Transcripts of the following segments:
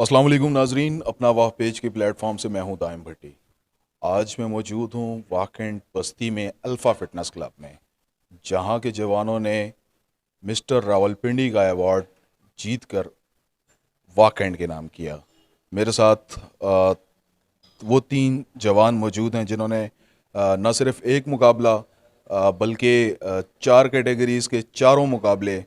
अस्सलाम वालेकुम नाजरीन, अपना वाह पेज के प्लेटफॉर्म से मैं हूं दाइम भट्टी। आज मैं मौजूद हूं वाकंड बस्ती में अल्फ़ा फिटनेस क्लब में, जहां के जवानों ने मिस्टर रावलपिंडी का अवार्ड जीत कर वाकंड के नाम किया। मेरे साथ वो तीन जवान मौजूद हैं जिन्होंने न सिर्फ एक मुकाबला बल्कि चार कैटेगरीज़ के चारों मुकाबले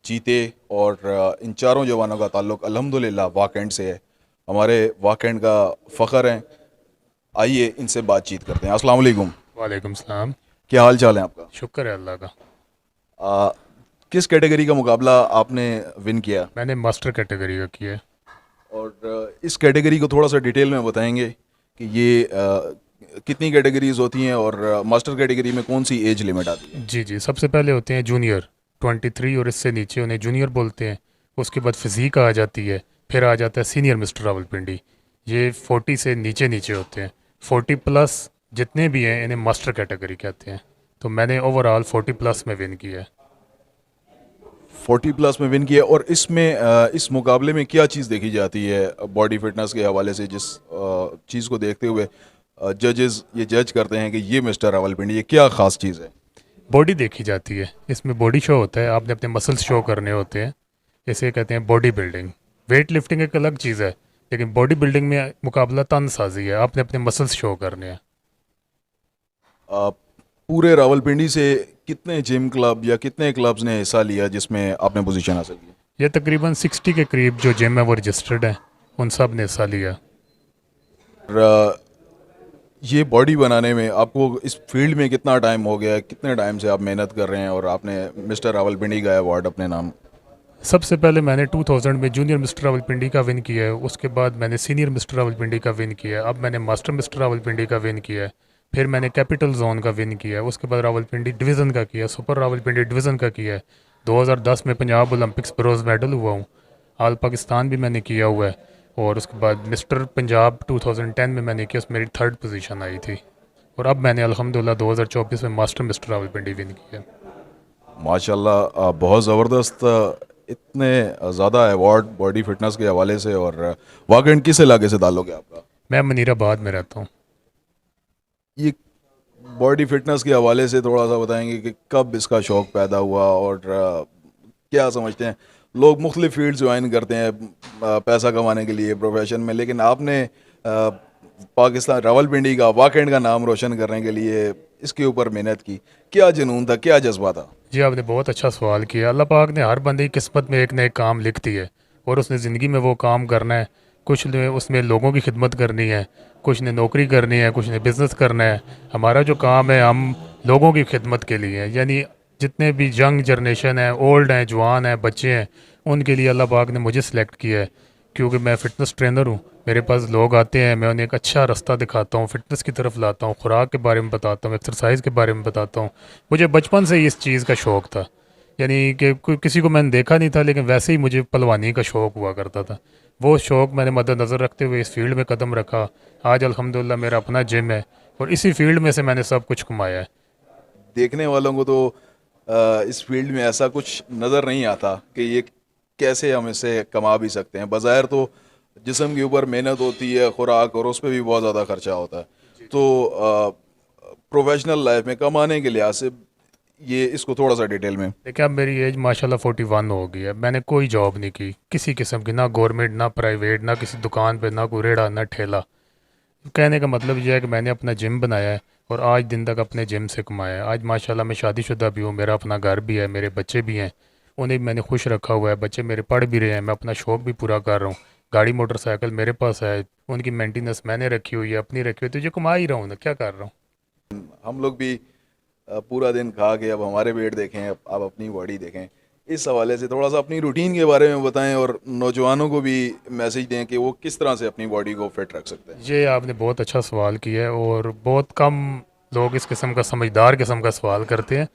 जीते। और इन चारों जवानों का ताल्लुक़ अल्हम्दुलिल्लाह वाकंड से है। हमारे वाकंड का फ़ख्र हैं। आइए इनसे बातचीत करते हैं। अस्सलाम वालेकुम। वालेकुम सलाम। क्या हाल चाल है आपका? शुक्र है अल्लाह का। आ, किस कैटेगरी का मुकाबला आपने विन किया? मैंने मास्टर कैटेगरी का किया है। और इस कैटेगरी को थोड़ा सा डिटेल में बताएंगे कि ये कितनी कैटेगरीज होती हैं और मास्टर कैटेगरी में कौन सी एज लिमिट आती है? जी जी, सबसे पहले होते हैं जूनियर 23 और इससे नीचे उन्हें जूनियर बोलते हैं। उसके बाद फिज़ीक आ जाती है। फिर आ जाता है सीनियर मिस्टर रावलपिंडी। ये 40 से नीचे नीचे होते हैं। 40 प्लस जितने भी हैं इन्हें मास्टर कैटेगरी कहते हैं। तो मैंने ओवरऑल 40 प्लस में विन किया है। 40 प्लस में विन किया। और इसमें इस मुकाबले में क्या चीज़ देखी जाती है बॉडी फिटनेस के हवाले से, जिस चीज़ को देखते हुए जजेस ये जज करते हैं कि ये मिस्टर रावलपिंडी, ये क्या ख़ास चीज़ है? बॉडी देखी जाती है। इसमें बॉडी शो होता है, आपने अपने मसल्स शो करने होते हैं। इसे कहते हैं बॉडी बिल्डिंग। वेट लिफ्टिंग एक अलग चीज़ है, लेकिन बॉडी बिल्डिंग में मुकाबला तनसाजी है, आपने अपने मसल्स शो करने हैं। अ, पूरे रावलपिंडी से कितने जिम क्लब या कितने क्लब्स ने हिस्सा लिया जिसमें आपने पोजीशन हासिल की? ये तकरीबन 60 के करीब जो जिम है वो रजिस्टर्ड है, उन सब ने हिस्सा लिया। और ये बॉडी बनाने में आपको इस फील्ड में कितना टाइम हो गया है? कितने टाइम से आप मेहनत कर रहे हैं और आपने मिस्टर रावलपिंडी का अवार्ड अपने नाम? सबसे पहले मैंने 2000 में जूनियर मिस्टर रावलपिंडी का विन किया है। उसके बाद मैंने सीनियर मिस्टर रावलपिंडी का विन किया है। अब मैंने मास्टर मिस्टर रावलपिंडी का विन किया है। फिर मैंने कैपिटल जोन का विन किया है। उसके बाद रावलपिंडी डिवीज़न का किया, सुपर रावलपिंडी डिवीज़न का किया है। 2010 में पंजाब ओलंपिक्स ब्रोंज मेडल हुआ हूँ। ऑल पाकिस्तान भी मैंने किया हुआ है। और उसके बाद मिस्टर पंजाब 2010 में मैंने किया, उसमें मेरी थर्ड पोजीशन आई थी। और अब मैंने अल्हम्दुलिल्लाह 2024 में मास्टर मिस्टर रावलपिंडी विन किया। माशाल्लाह, बहुत ज़बरदस्त। इतने ज़्यादा अवार्ड बॉडी फिटनेस के हवाले से। और वाकई किस इलाके से ताल्लुक़ है आपका? मैं मनीराबाद में रहता हूँ। ये बॉडी फिटनेस के हवाले से थोड़ा सा बताएंगे कि कब इसका शौक़ पैदा हुआ और क्या समझते हैं लोग मुख्तलिफ फील्ड ज्वाइन करते हैं पैसा कमाने के लिए प्रोफेशन में, लेकिन आपने पाकिस्तान रावलपिंडी का वाकंड का नाम रोशन करने के लिए इसके ऊपर मेहनत की। क्या जुनून था, क्या जज्बा था? जी, आपने बहुत अच्छा सवाल किया। अल्लाह पाक ने हर बंदे की किस्मत में एक न एक काम लिख दी है, और उसने ज़िंदगी में वो काम करना है। कुछ ने उसमें लोगों की खिदमत करनी है, कुछ ने नौकरी करनी है, कुछ ने बिज़नेस करना है। हमारा जो काम है, हम लोगों की खिदमत के लिए है। यानी जितने भी यंग जनरेशन है, ओल्ड हैं, जवान हैं, बच्चे हैं, उनके लिए अल्लाह पाक ने मुझे सिलेक्ट किया है। क्योंकि मैं फ़िटनेस ट्रेनर हूँ। मेरे पास लोग आते हैं, मैं उन्हें एक अच्छा रास्ता दिखाता हूँ, फ़िटनेस की तरफ लाता हूँ, खुराक के बारे में बताता हूँ, एक्सरसाइज के बारे में बताता हूँ। मुझे बचपन से ही इस चीज़ का शौक़ था। यानी कि कोई किसी को मैंने देखा नहीं था, लेकिन वैसे ही मुझे पहलवानी का शौक़ हुआ करता था। वो शौक़ मैंने मद्देनज़र रखते हुए इस फील्ड में कदम रखा। आज अल्हम्दुलिल्लाह मेरा अपना जिम है, और इसी फील्ड में से मैंने सब कुछ कमाया है। देखने वालों को तो इस फील्ड में ऐसा कुछ नज़र नहीं आता कि ये कैसे हम इसे कमा भी सकते हैं। बज़ाहिर तो जिस्म के ऊपर मेहनत होती है, खुराक, और उस पर भी बहुत ज़्यादा खर्चा होता है। तो प्रोफेशनल लाइफ में कमाने के लिहाज से ये इसको थोड़ा सा डिटेल में। देखिए, अब मेरी एज माशाल्लाह 41 हो गई है। मैंने कोई जॉब नहीं की किसी किस्म की, ना गवर्नमेंट ना प्राइवेट, ना किसी दुकान पे, ना कोई रेड़ा ना ठेला। कहने का मतलब यह है कि मैंने अपना जिम बनाया है, और आज दिन तक अपने जिम से कमाया है। आज माशाल्लाह मैं शादीशुदा भी हूँ, मेरा अपना घर भी है, मेरे बच्चे भी हैं। उन्हें भी मैंने खुश रखा हुआ है। बच्चे मेरे पढ़ भी रहे हैं, मैं अपना शौक़ भी पूरा कर रहा हूँ। गाड़ी मोटरसाइकिल मेरे पास है, उनकी मेंटेनेंस मैंने रखी हुई है, अपनी रखी हुई है। तो ये कमा ही रहा हूँ ना, क्या कर रहा हूँ। हम लोग भी पूरा दिन खा के अब हमारे पेट देखें, अब आप अपनी बॉडी देखें। इस हवाले से थोड़ा सा अपनी रूटीन के बारे में बताएं और नौजवानों को भी मैसेज दें कि वो किस तरह से अपनी बॉडी को फिट रख सकते हैं। ये आपने बहुत अच्छा सवाल किया है, और बहुत कम लोग इस किस्म का समझदार किस्म का सवाल करते हैं।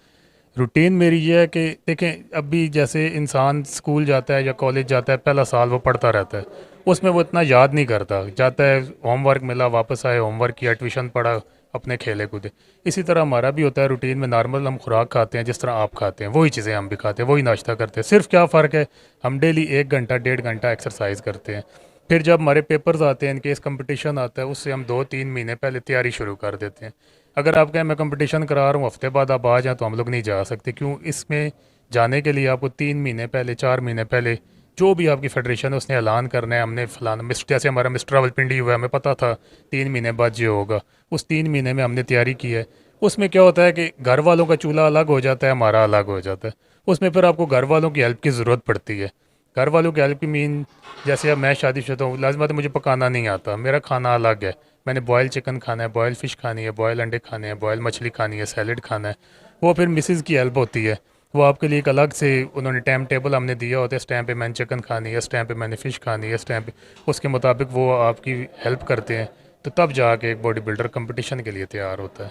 रूटीन मेरी ये है कि देखें, अभी जैसे इंसान स्कूल जाता है या कॉलेज जाता है, पहला साल वो पढ़ता रहता है, उसमें वो इतना याद नहीं करता। जाता है, होमवर्क मिला, वापस आए, होमवर्क किया, ट्यूशन पढ़ा, अपने खेले कूदे। इसी तरह हमारा भी होता है रूटीन में। नॉर्मल हम खुराक खाते हैं, जिस तरह आप खाते हैं वही चीज़ें हम भी खाते हैं, वही नाश्ता करते हैं। सिर्फ क्या फ़र्क है, हम डेली 1 घंटा 1.5 घंटा एक्सरसाइज करते हैं। फिर जब हमारे पेपर्स आते हैं, इनकेस कंपटीशन आता है, उससे हम 2-3 महीने पहले तैयारी शुरू कर देते हैं। अगर आप कहें मैं कंपटीशन करा रहा हूँ, हफ्ते बाद आप आ जाएँ, तो हम लोग नहीं जा सकते। क्यों? इसमें जाने के लिए आपको 3 महीने पहले, 4 महीने पहले जो भी आपकी फेडरेशन है उसने ऐलान करना है। हमने फलाना जैसे हमारा मिस्टर रावलपिंडी हुआ है, हमें पता था 3 महीने बाद ये होगा। उस 3 महीने में हमने तैयारी की है। उसमें क्या होता है कि घर वालों का चूल्हा अलग हो जाता है, हमारा अलग हो जाता है। उसमें फिर आपको घर वालों की हेल्प की ज़रूरत पड़ती है। घर वालों की हेल्प की मीन, जैसे अब मैं शादीशुदा हूँ, लाज़िम बात है मुझे पकाना नहीं आता, मेरा खाना अलग है। मैंने बॉयल चिकन खाना है, बॉयल फ़िश खानी है, बॉयल अंडे खाने हैं, बॉयल मछली खानी है, सैलड खाना है। वो फिर मिसेज़ की हेल्प होती है। वो आपके लिए एक अलग से उन्होंने टाइम टेबल हमने दिया होता है, इस टाइम पे मैंने चिकन खानी है, इस टाइम पे मैंने फ़िश खानी है, इस टाइम पे, उसके मुताबिक वो आपकी हेल्प करते हैं। तो तब जाके एक बॉडी बिल्डर कंपटीशन के लिए तैयार होता है।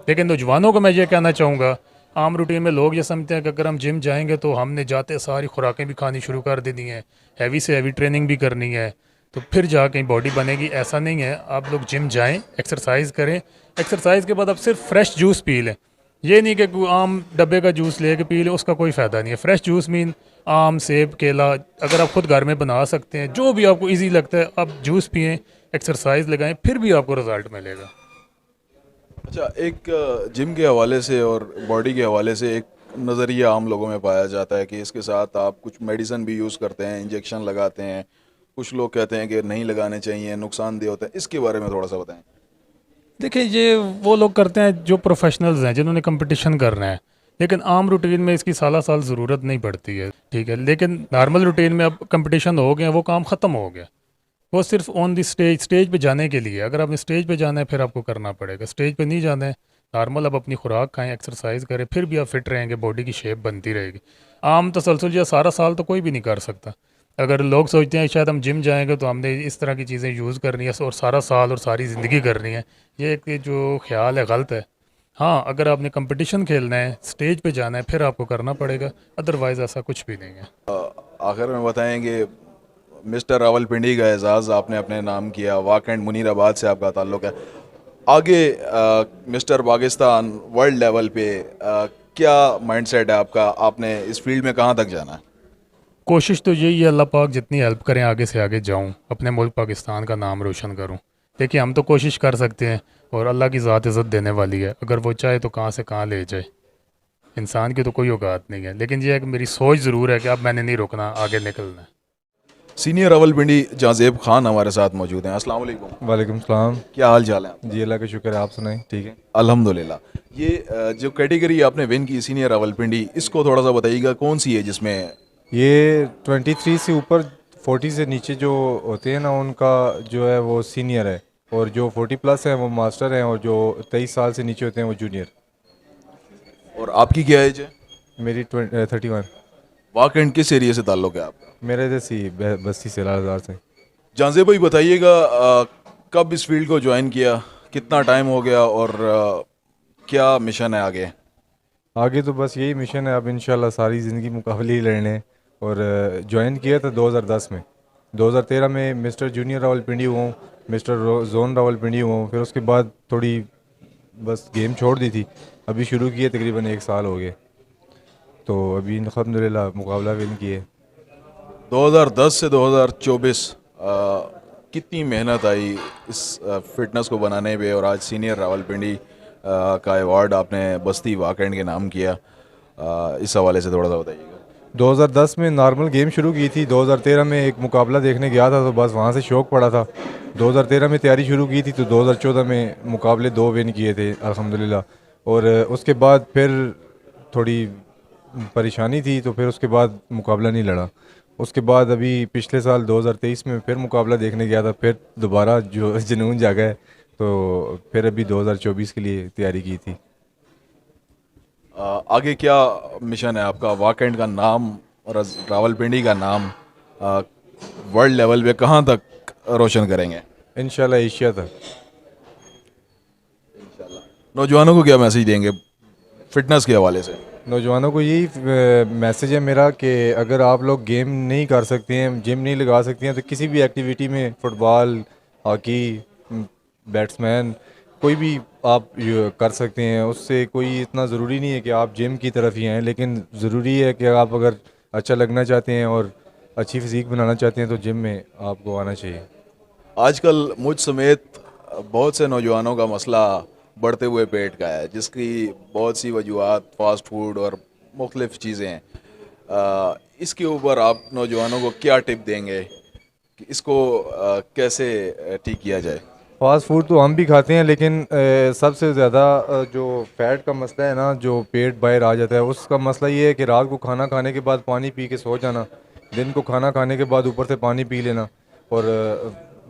लेकिन नौजवानों को मैं ये कहना चाहूँगा, आम रूटीन में लोग ये समझते हैं कि अगर हम जिम जाएंगे तो हमने जाते सारी खुराकें भी खानी शुरू कर देनी है, हैवी से हैवी ट्रेनिंग भी करनी है, तो फिर जाके बॉडी बनेगी। ऐसा नहीं है। आप लोग जिम जाएं, एक्सरसाइज करें, एक्सरसाइज के बाद आप सिर्फ फ्रेश जूस पी लें। ये नहीं कि कोई आम डब्बे का जूस लेके पी लें, उसका कोई फ़ायदा नहीं है। फ्रेश जूस मीन आम, सेब, केला, अगर आप खुद घर में बना सकते हैं, जो भी आपको ईजी लगता है आप जूस पिएँ, एक्सरसाइज लगाएं, फिर भी आपको रिज़ल्ट मिलेगा। अच्छा, एक जिम के हवाले से और बॉडी के हवाले से एक नज़रिया आम लोगों में पाया जाता है कि इसके साथ आप कुछ मेडिसिन भी यूज़ करते हैं, इंजेक्शन लगाते हैं। कुछ लोग कहते हैं कि नहीं लगाने चाहिए, नुकसानदेह होता है। इसके बारे में थोड़ा सा बताएं। देखिए, ये वो लोग करते हैं जो प्रोफेशनल्स हैं, जिन्होंने कंपटीशन करना है। लेकिन आम रूटीन में इसकी साला साल ज़रूरत नहीं पड़ती है, ठीक है। लेकिन नॉर्मल रूटीन में अब कंपटीशन हो गया, वो काम ख़त्म हो गया। वो सिर्फ ऑन द स्टेज, स्टेज पे जाने के लिए। अगर आपने स्टेज पे जाना है फिर आपको करना पड़ेगा, स्टेज पे नहीं जाना है, नॉर्मल आप अपनी खुराक खाएं, एक्सरसाइज करें, फिर भी आप फिट रहेंगे, बॉडी की शेप बनती रहेगी। आम तसलसल या सारा साल तो कोई भी नहीं कर सकता। अगर लोग सोचते हैं शायद हम जिम जाएंगे तो हमने इस तरह की चीज़ें यूज़ करनी है और सारा साल और सारी ज़िंदगी करनी है, ये एक जो ख्याल है गलत है। हाँ, अगर आपने कंपटीशन खेलना है, स्टेज पे जाना है, फिर आपको करना पड़ेगा, अदरवाइज़ ऐसा कुछ भी नहीं है। आखिर में बताएंगे, मिस्टर रावलपिंडी का एजाज़ आपने अपने नाम किया, वाकई मुनीराबाद से आपका ताल्लुक़ है। आगे मिस्टर पाकिस्तान वर्ल्ड लेवल पे क्या माइंडसेट है आपका? आपने इस फील्ड में कहाँ तक जाना है? कोशिश तो यही है, अल्लाह पाक जितनी हेल्प करें आगे से आगे जाऊं, अपने मुल्क पाकिस्तान का नाम रोशन करूं। देखिए, हम तो कोशिश कर सकते हैं और अल्लाह की ज़ात इज़्ज़त देने वाली है। अगर वो चाहे तो कहाँ से कहाँ ले जाए। इंसान की तो कोई औकात नहीं है। लेकिन ये है कि मेरी सोच ज़रूर है कि अब मैंने नहीं रुकना, आगे निकलना है। सीनियर रावलपिंडी जाजेब खान हमारे साथ मौजूद हैं। अस्सलाम वालेकुम। वालेकुम सलाम। क्या हाल चाल है? जी अल्लाह का शुक्र है, आप सुनाएं। ठीक है। अल्हम्दुलिल्लाह। ये जो कैटेगरी आपने विन की, सीनियर रावलपिंडी, इसको थोड़ा सा बताइएगा, कौन सी है जिसमें? ये 23 से ऊपर 40 से नीचे जो होते हैं ना, उनका जो है वो सीनियर है, और जो 40 प्लस है वो मास्टर हैं, और जो 23 साल से नीचे होते हैं वो जूनियर। और आपकी क्या एज है? मेरी 31। वाकई किस एरिया से ताल्लुक़ है आपका? मेरे जैसे ही बस्ती से, लालजार से। जाजेब भाई बताइएगा, कब इस फील्ड को ज्वाइन किया, कितना टाइम हो गया, और क्या मिशन है आगे? आगे तो बस यही मिशन है, अब इंशाल्लाह सारी ज़िंदगी मुकाबले ही लड़ने हैं। और ज्वाइन किया था 2010 में। 2013 में मिस्टर जूनियर रावलपिंडी हुआ हूँ, मिस्टर जोन रावलपिंडी हुआ हूँ। फिर उसके बाद थोड़ी बस गेम छोड़ दी थी। अभी शुरू किए तकरीबन 1 साल हो गए, तो अभी अल्हम्दुलिल्लाह मुकाबला विन किए। 2010 से 2024 कितनी मेहनत आई इस फिटनेस को बनाने पे, और आज सीनियर रावलपिंडी का अवार्ड आपने बस्ती वाकैंड के नाम किया। इस हवाले से थोड़ा सा बताइएगा। 2010 में नॉर्मल गेम शुरू की थी। 2013 में एक मुकाबला देखने गया था, तो बस वहाँ से शौक़ पड़ा था। 2013 में तैयारी शुरू की थी, तो 2014 में मुकाबले 2 विन किए थे अल्हम्दुलिल्लाह। और उसके बाद फिर थोड़ी परेशानी थी, तो फिर उसके बाद मुकाबला नहीं लड़ा। उसके बाद अभी पिछले साल 2023 में फिर मुकाबला देखने गया था, फिर दोबारा जो जुनून जागा है, तो फिर अभी 2024 के लिए तैयारी की थी। आगे क्या मिशन है आपका? वाकैंड का नाम और रावलपिंडी का नाम वर्ल्ड लेवल पे कहाँ तक रोशन करेंगे? इंशाल्लाह एशिया तक। नौजवानों को क्या मैसेज देंगे फिटनेस के हवाले से? नौजवानों को यही मैसेज है मेरा कि अगर आप लोग गेम नहीं कर सकते हैं, जिम नहीं लगा सकते हैं, तो किसी भी एक्टिविटी में, फुटबॉल, हॉकी, बैट्समैन, कोई भी आप कर सकते हैं। उससे कोई इतना ज़रूरी नहीं है कि आप जिम की तरफ ही आएँ, लेकिन ज़रूरी है कि आप अगर अच्छा लगना चाहते हैं और अच्छी फिज़ीक बनाना चाहते हैं तो जिम में आपको आना चाहिए। आजकल मुझ समेत बहुत से नौजवानों का मसला बढ़ते हुए पेट का है, जिसकी बहुत सी वजूहत फास्ट फूड और मुख्तलिफ़ चीज़ें हैं। इसके ऊपर आप नौजवानों को क्या टिप देंगे कि इसको कैसे ठीक किया जाए? फास्ट फूड तो हम भी खाते हैं, लेकिन सबसे ज़्यादा जो फैट का मसला है ना, जो पेट बाहर आ जाता है, उसका मसला ये है कि रात को खाना खाने के बाद पानी पी के सो जाना, दिन को खाना खाने के बाद ऊपर से पानी पी लेना और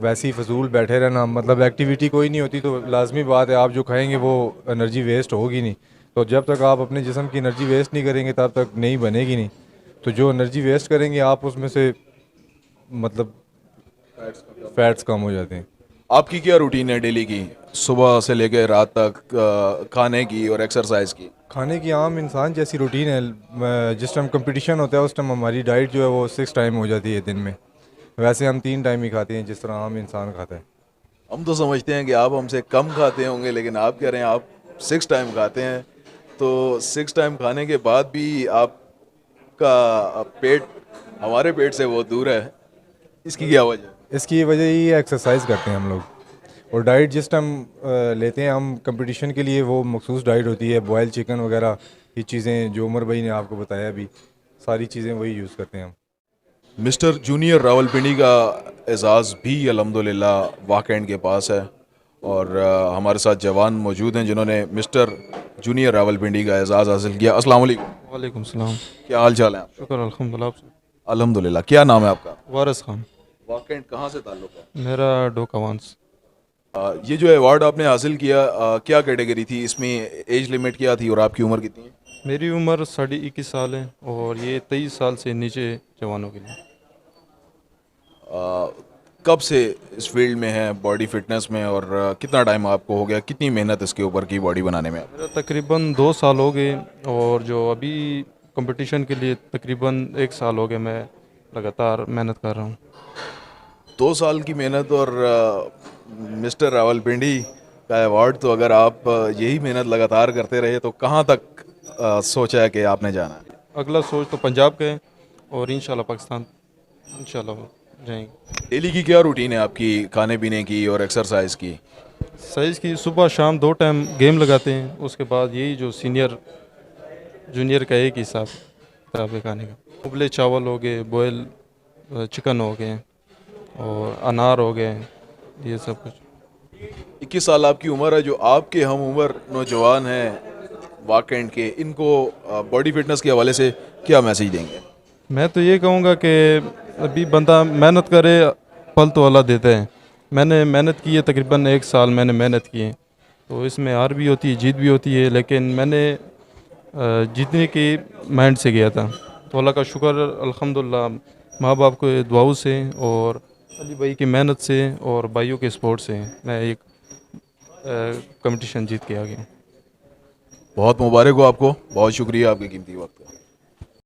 वैसे ही फजूल बैठे रहना, मतलब एक्टिविटी कोई नहीं होती, तो लाजमी बात है आप जो खाएंगे वो एनर्जी वेस्ट होगी नहीं। तो जब तक आप अपने जिस्म की एनर्जी वेस्ट नहीं करेंगे तब तक नहीं बनेगी नहीं। तो जो एनर्जी वेस्ट करेंगे आप उसमें से मतलब फैट्स कम हो जाते हैं। आपकी क्या रूटीन है डेली की, सुबह से लेकर रात तक, खाने की और एक्सरसाइज की? खाने की आम इंसान जैसी रूटीन है। जिस टाइम कंपटीशन होता है उस टाइम हमारी डाइट जो है वो 6 टाइम हो जाती है दिन में। वैसे हम 3 टाइम ही खाते हैं जिस तरह आम इंसान खाता है। हम तो समझते हैं कि आप हमसे कम खाते होंगे, लेकिन आप कह रहे हैं आप 6 टाइम खाते हैं। तो 6 टाइम खाने के बाद भी आपका पेट हमारे पेट से बहुत दूर है, इसकी क्या वजह है? इसकी वजह ये है, एक्सरसाइज करते हैं हम लोग। और डाइट जिस टाइम लेते हैं हम कंपटीशन के लिए, वो मखसूस डाइट होती है। बॉयल चिकन वगैरह ये चीज़ें जो उमर भाई ने आपको बताया अभी, सारी चीज़ें वही यूज़ करते हैं हम। मिस्टर जूनियर रावलपिंडी का एजाज़ भी अल्हम्दुलिल्लाह वाकएंड के पास है, और हमारे साथ जवान मौजूद हैं जिन्होंने मिस्टर जूनियर रावलपिंडी का एजाज़ हासिल किया। अस्सलाम वालेकुम। वालेकुम सलाम। क्या हाल चाल है आप? शुक्र अल्हम्दुलिल्लाह। आपसे? अल्हम्दुलिल्लाह। क्या नाम है आपका? वारिस खान। वाकएंड कहाँ से ताल्लुक़ है? मेरा डोकावांस। ये जो अवार्ड आपने हासिल किया, क्या कैटेगरी थी इसमें, एज लिमिट क्या थी और आपकी उम्र कितनी है? मेरी उम्र 21.5 साल है और ये 23 साल से नीचे जवानों के लिए। कब से इस फील्ड में है, बॉडी फिटनेस में, और कितना टाइम आपको हो गया, कितनी मेहनत इसके ऊपर की बॉडी बनाने में? मेरा तकरीबन 2 साल हो गए और जो अभी कंपटीशन के लिए तकरीबन 1 साल हो गए मैं लगातार मेहनत कर रहा हूँ। 2 साल की मेहनत और मिस्टर रावलपिंडी का अवार्ड, तो अगर आप यही मेहनत लगातार करते रहे तो कहाँ तक सोचा है कि आपने जाना है? अगला सोच तो पंजाब का है और इंशाल्लाह पाकिस्तान इंशाल्लाह जाएंगे। डेली की क्या रूटीन है आपकी, खाने पीने की और एक्सरसाइज की? साइज़ की सुबह शाम 2 टाइम गेम लगाते हैं, उसके बाद यही जो सीनियर जूनियर का एक हिसाब किताब है खाने का। उबले चावल हो गए, बॉयल चिकन हो गए और अनार हो गए, ये सब कुछ। 21 साल आपकी उम्र है। जो आपके हम उम्र नौजवान हैं वाकएंड के, इनको बॉडी फिटनेस के हवाले से क्या मैसेज देंगे? मैं तो ये कहूँगा कि अभी बंदा मेहनत करे, फल तो अल्लाह देता है। मैंने मेहनत की है, तकरीबन 1 साल मैंने मेहनत की है, तो इसमें हार भी होती है जीत भी होती है, लेकिन मैंने जीतने की माइंड से गया था। तो अल्लाह का शुक्र अल्हम्दुलिल्लाह, माँ बाप के दुआओं से और अली भाई की मेहनत से और भाइयों के सपोर्ट से मैं एक कंपटीशन जीत के आ गया। बहुत मुबारक हो आपको, बहुत शुक्रिया आपके कीमती वक्त का।